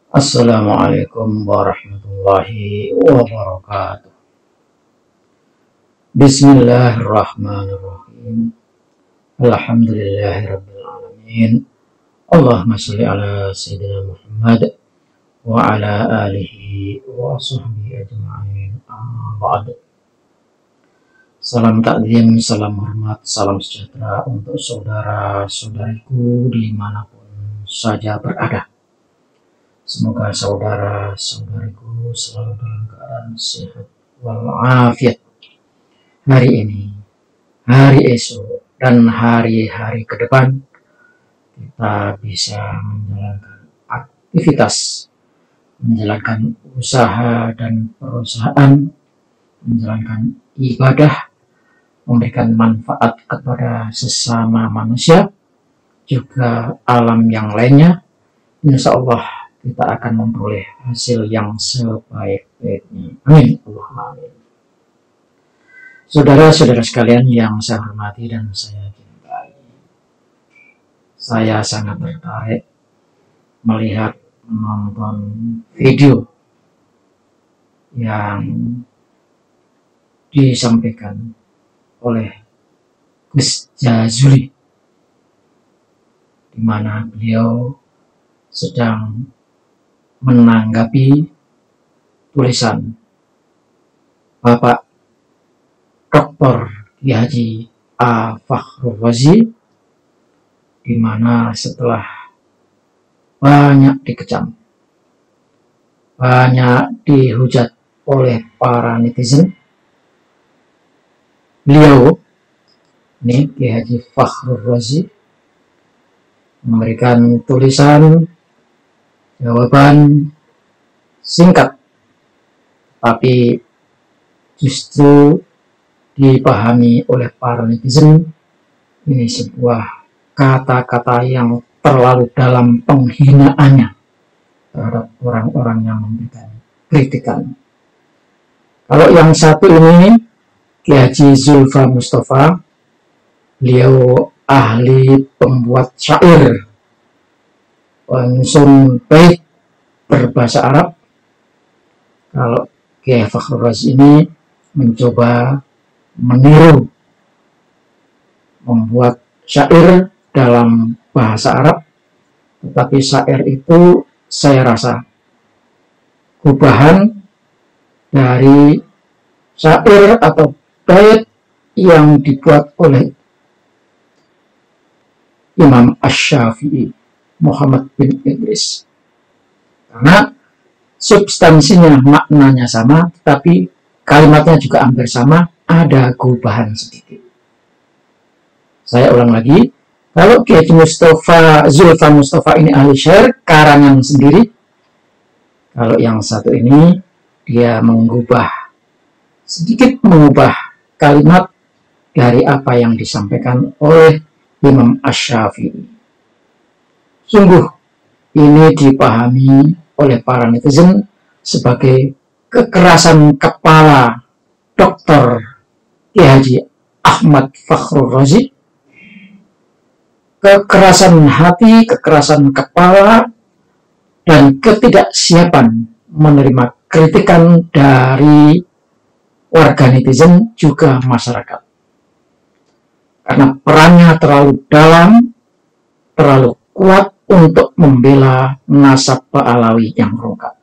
Assalamualaikum warahmatullahi wabarakatuh. Bismillahirrahmanirrahim. Alhamdulillahirabbil alamin. Allahumma shalli ala sayyidina Muhammad wa ala alihi wa sahbihi ajma'in. Ba'd. Salam takdim, salam hormat, salam sejahtera untuk saudara-saudariku dimanapun saja berada. Semoga saudara-saudariku selalu dalam keadaan sehat walafiat hari ini, hari esok, dan hari-hari ke depan. Kita bisa menjalankan aktivitas, menjalankan usaha dan perusahaan, menjalankan ibadah, memberikan manfaat kepada sesama manusia, juga alam yang lainnya. Insya Allah kita akan memperoleh hasil yang sebaik-baiknya. Amin. Allahumma amin. Saudara-saudara sekalian yang saya hormati dan saya cintai, saya sangat tertarik melihat menonton video yang disampaikan oleh Gus Jazuli, di mana beliau sedang menanggapi tulisan Bapak Dr. Kiai Haji A. Fakhrul Razi, di mana setelah banyak dikecam, banyak dihujat oleh para netizen, beliau ini Kiai Haji Fakhrul Razi memberikan tulisan jawaban singkat, tapi justru dipahami oleh para netizen ini sebuah kata-kata yang terlalu dalam penghinaannya terhadap orang-orang yang memberikan kritikan. Kalau yang satu ini Kiai Haji Zulfa Mustafa, beliau ahli pembuat syair, penyusun bait berbahasa Arab. Kalau Kiai Fakhrul Razi ini mencoba meniru membuat syair dalam bahasa Arab, tetapi syair itu saya rasa gubahan dari syair atau bait yang dibuat oleh Imam Asy-Syafi'i Muhammad bin Idris. Karena substansinya, maknanya sama, tetapi kalimatnya juga hampir sama, ada gubahan sedikit. Saya ulang lagi, kalau Kiai Zulfa Mustafa ini ahli syair, karangan sendiri. Kalau yang satu ini, dia sedikit mengubah kalimat dari apa yang disampaikan oleh Imam Asy-Syafi'i. Sungguh ini dipahami oleh para netizen sebagai kekerasan kepala Dr. Kiai Haji Ahmad Fakhrul Razi, kekerasan hati, kekerasan kepala, dan ketidaksiapan menerima kritikan dari warga netizen juga masyarakat. Karena perannya terlalu dalam, terlalu kuat untuk membela nasab Alawi yang rungkat.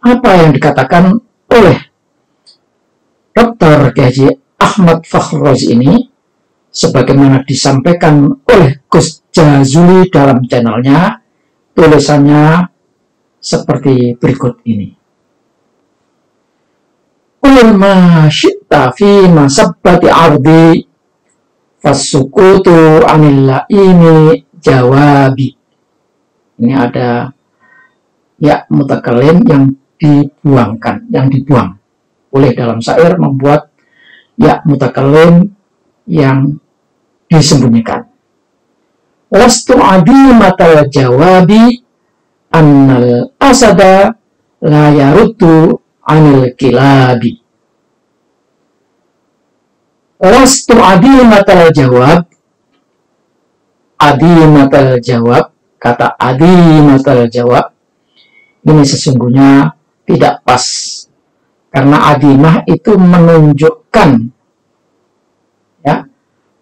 Apa yang dikatakan oleh Dr. Kiai Haji Ahmad Fakhrul Razi ini, sebagaimana disampaikan oleh Gus Jazuli dalam channelnya, tulisannya seperti berikut ini. Qul ma syi'ta fi masabbati ardi fasukutu anil laimi jawabi. Ini ada ya mutakalim yang dibuangkan, yang dibuang oleh dalam syair, membuat ya mutakalim yang disembunyikan. Lastu adimatal jawabi annal asada la yaruddu anil kilabi. Lastu adimatal jawab. Adimatal jawab, kata adimatal jawab ini sesungguhnya tidak pas. Karena adimah itu menunjukkan, ya,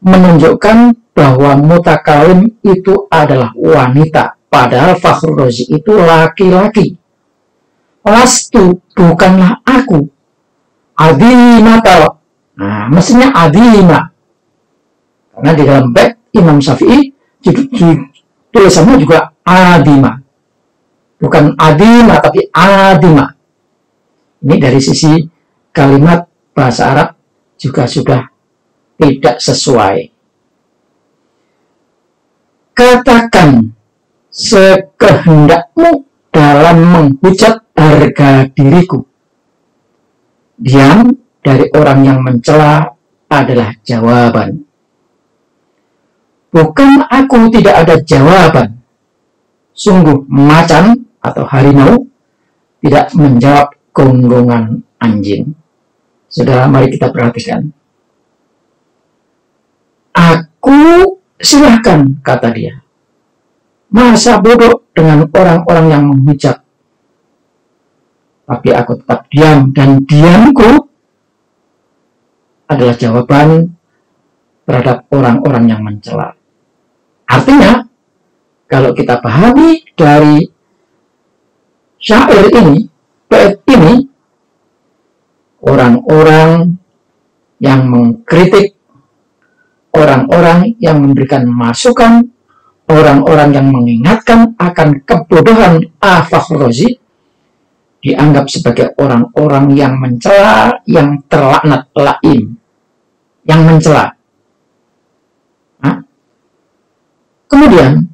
menunjukkan bahwa mutakalim itu adalah wanita, padahal Fakhrul Razi itu laki-laki. Lastu, bukanlah aku. Adimah, nah, mestinya adimah. Karena di dalam bait Imam Syafi'i tulisannya juga adimah. Bukan adimah, tapi adimah. Ini dari sisi kalimat bahasa Arab juga sudah tidak sesuai. Katakan sekehendakmu dalam menghujat harga diriku. Diam dari orang yang mencela adalah jawaban. Bukan aku tidak ada jawaban. Sungguh macan atau harimau tidak menjawab gonggongan anjing. Saudara, mari kita perhatikan. Aku silahkan, kata dia. Masa bodoh dengan orang-orang yang menghujat. Tapi aku tetap diam, dan diamku adalah jawaban terhadap orang-orang yang mencela. Artinya, kalau kita pahami dari syair ini, bait ini, orang-orang yang mengkritik, orang-orang yang memberikan masukan, orang-orang yang mengingatkan akan kebodohan Fakhrul Razi dianggap sebagai orang-orang yang mencela, yang terlaknat, laim, yang mencela. Nah, kemudian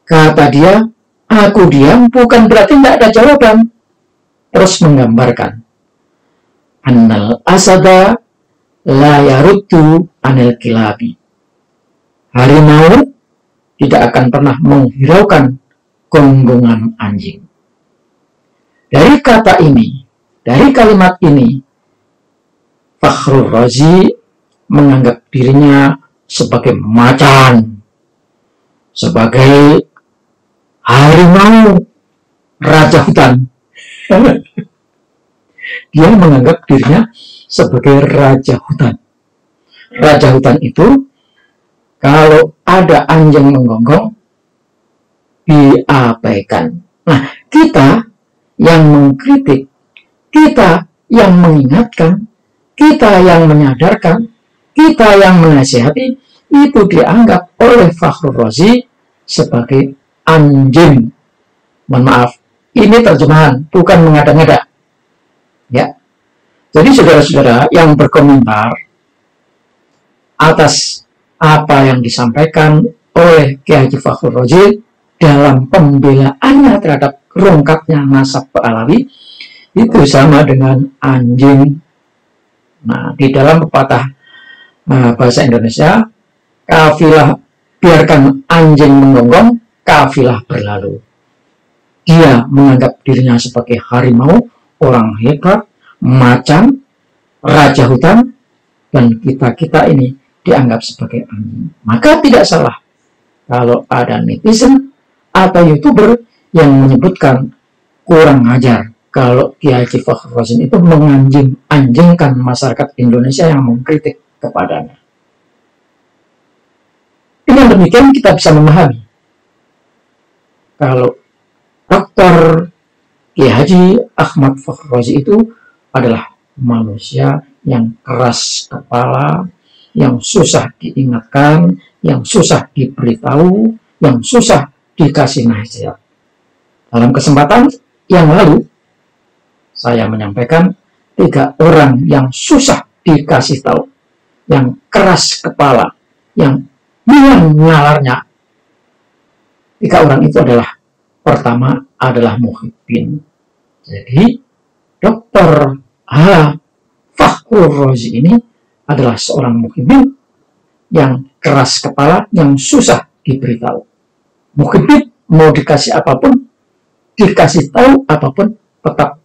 kata dia, aku diam bukan berarti tidak ada jawaban. Terus menggambarkan, annal asada la yaruddu anil kilabi. Harimau tidak akan pernah menghiraukan gonggongan anjing. Dari kata ini, dari kalimat ini, Fakhrul Razi menganggap dirinya sebagai macan, sebagai harimau, raja hutan. Dia menganggap dirinya sebagai raja hutan. Raja hutan itu, kalau ada anjing menggonggong, diabaikan. Nah, kita yang mengkritik, kita yang mengingatkan, kita yang menyadarkan, kita yang menasihati, itu dianggap oleh Fakhrul Razi sebagai anjing. Mohon maaf, ini terjemahan, bukan mengada-ngada. Ya. Jadi saudara-saudara yang berkomentar atas apa yang disampaikan oleh Kiai Haji Fakhrul Razi dalam pembelaannya terhadap rungkapnya nasab Alawi, itu sama dengan anjing. Nah, di dalam pepatah bahasa Indonesia, kafilah biarkan anjing menggonggong, kafilah berlalu. Dia menganggap dirinya sebagai harimau, orang hebat, macan, raja hutan, dan kita-kita ini dianggap sebagai anjing. Maka tidak salah kalau ada netizen atau YouTuber yang menyebutkan kurang ajar kalau Kiai Haji Fakhrul Razi itu menganjing-anjingkan masyarakat Indonesia yang mengkritik kepadanya. Dengan demikian kita bisa memahami kalau Dr. Kiai Haji Ahmad Fakhrul Razi itu adalah manusia yang keras kepala, yang susah diingatkan, yang susah diberitahu, yang susah dikasih nasihat. Dalam kesempatan yang lalu, saya menyampaikan 3 orang yang susah dikasih tahu, yang keras kepala, yang hilang nalarnya. 3 orang itu adalah, pertama adalah Muhyiddin. Jadi, Dr. Fakhrul Razi ini adalah seorang Muhyiddin yang keras kepala, yang susah diberitahu. Muhyiddin mau dikasih apapun, dikasih tahu apapun, tetap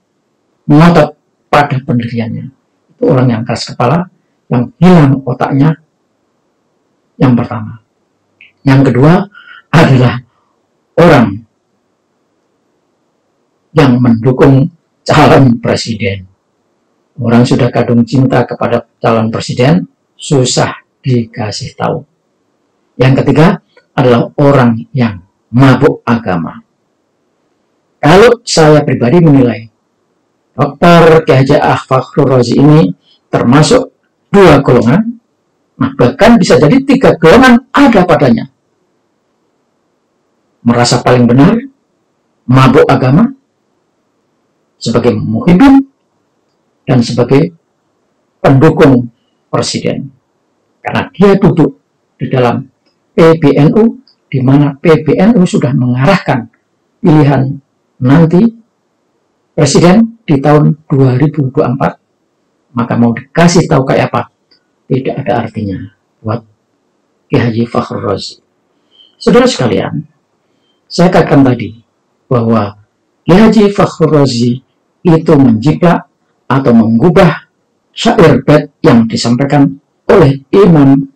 ngotot pada pendiriannya. Itu orang yang keras kepala, yang hilang otaknya, yang pertama. Yang kedua adalah orang yang mendukung calon presiden. Orang sudah kadung cinta kepada calon presiden, susah dikasih tahu. Yang ketiga adalah orang yang mabuk agama. Kalau saya pribadi menilai Dr. Kiai Haji Fakhrul Razi ini termasuk dua golongan, nah bahkan bisa jadi tiga golongan ada padanya. Merasa paling benar, mabuk agama, sebagai muhibbin, dan sebagai pendukung presiden. Karena dia duduk di dalam PBNU, di mana PBNU sudah mengarahkan pilihan nanti presiden di tahun 2024, maka mau dikasih tahu kayak apa, tidak ada artinya buat Kiai Haji Fakhrul Razi. Saudara sekalian, saya katakan tadi bahwa Kiai Haji Fakhrul Razi itu menjiplak atau mengubah syair bait yang disampaikan oleh Imam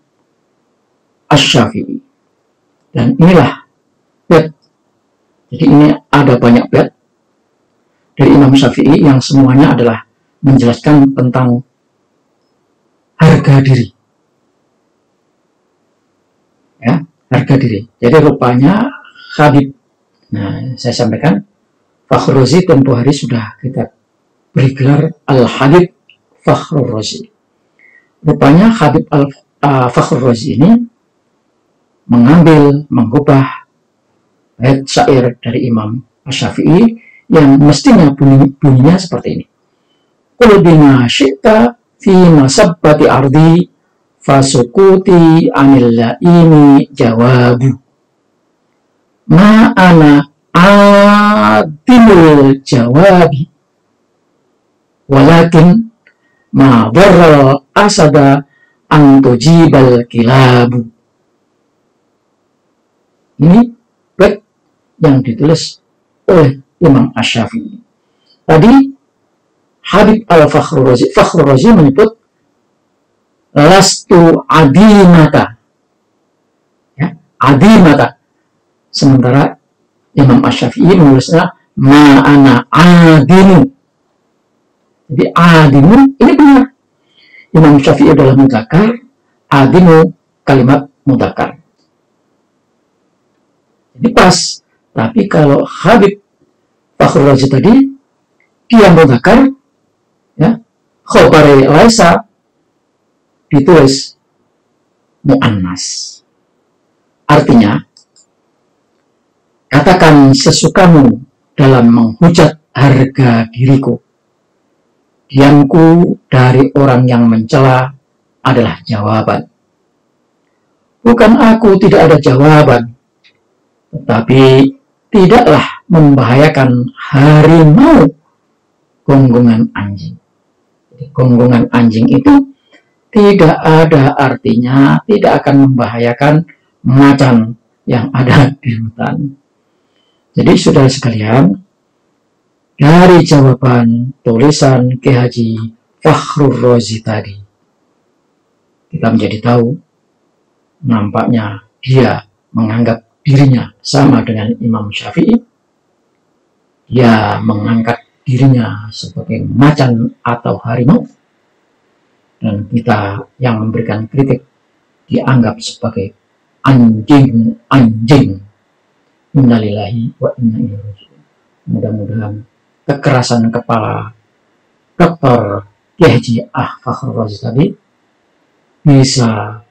Asy-Syafi'i. Dan inilah bait. Jadi ini ada banyak bait dari Imam Syafi'i yang semuanya adalah menjelaskan tentang harga diri. Ya, harga diri. Jadi rupanya Habib, nah saya sampaikan, Fakhrul Razi tempoh hari sudah kita beri gelar Al-Habib Fakhrul Razi. Rupanya Habib Fakhrul Razi ini mengubah bait syair dari Imam Asy-Syafi'i yang mestinya bunyinya seperti ini. Qul bima syi'ta fi masabbati ardi fasukuti anil laimi jawabu. Ma ana adimul jawabi walakin ma dharral asada an tujibal kilabu. Ini bait yang ditulis oleh Imam Asy-Syafi'i. Tadi Habib Fakhrul Razi menyebut lastu adimata, ya, adimata. Sementara Imam Asy-Syafi'i menulisnya ma'ana adimu. Jadi adimu ini benar. Imam Syafi'i adalah mudzakkar, adimu kalimat mudzakkar. Jadi pas. Tapi kalau Habib Fakhrul Razi tadi dia mudzakkar, ya, khobari laisa ditulis muannas. Artinya, katakan sesukamu dalam menghujat harga diriku. Diamku dari orang yang mencela adalah jawaban. Bukan aku tidak ada jawaban, tetapi tidaklah membahayakan harimau gonggongan anjing. Jadi, gonggongan anjing itu tidak ada artinya, tidak akan membahayakan macan yang ada di hutan. Jadi saudara sekalian, dari jawaban tulisan Kiai Haji Fakhrul Razi tadi, kita menjadi tahu, nampaknya dia menganggap dirinya sama dengan Imam Syafi'i. Dia mengangkat dirinya sebagai macan atau harimau, dan kita yang memberikan kritik dianggap sebagai anjing-anjing. Innalillahi wa inna ilaihi raji'un. Mudah-mudahan kekerasan kepala Dr. Kiai Haji Fakhrul Razi tadi bisa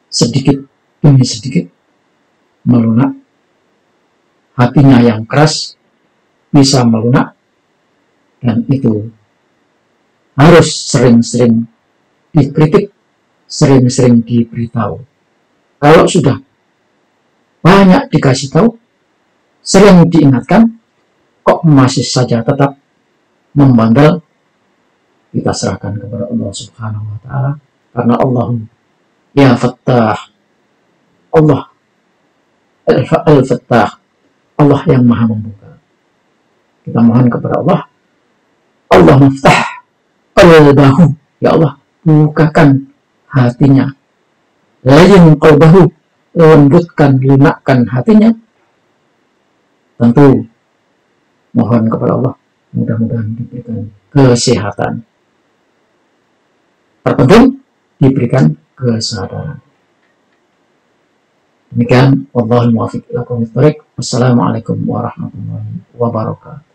sedikit demi sedikit melunak, hatinya yang keras bisa melunak, dan itu harus sering-sering dikritik, sering-sering diberitahu. Kalau sudah banyak dikasih tahu, sering diingatkan, kok masih saja tetap membandel, kita serahkan kepada Allah Subhanahu wa Ta'ala, karena Allah ya Fattah, Allah Al-Fattah, Allah yang maha membuka. Kita mohon kepada Allah, Allah maftah qalbahu, ya Allah bukakan hatinya, layin qalbahu, lembutkan, lunakkan hatinya. Tentu mohon kepada Allah Mudah-mudahan diberikan kesehatan. Terpenting diberikan kesadaran. Demikian, wallahul muwaffiq ila aqwamit thoriq. Wassalamualaikum warahmatullahi wabarakatuh.